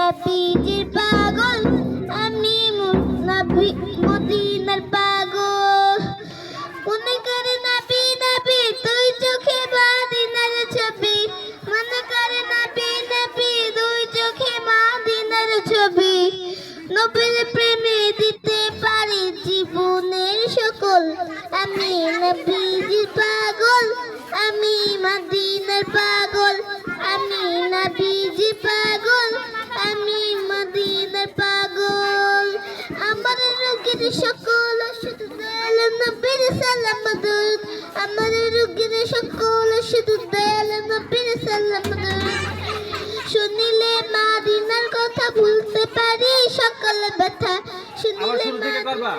নবীজির পাগল, আমি মদিনার পাগল। মনে করে নবী নবী তুই চোখে মদিনার ছবি, মনে করে নবী নবী তুই চোখে মদিনার ছবি। নবীর প্রেমে দিতে পারি জীবনের সকল, আমি নবীজির পাগল, আমি মদিনার পাগল, আমি নবীজির পাগল, আমি মদিনার পাগল। আমার রোগের সকল ওষুধ দয়াল নবীর সালাম দুরূদ, আমার রোগের সকল ওষুধ দয়াল নবীর সালাম দুরূদ। শুনিলে মদিনার কথা ভুলতে পারি সকল ব্যথা, শুনিলে মদিনার কথা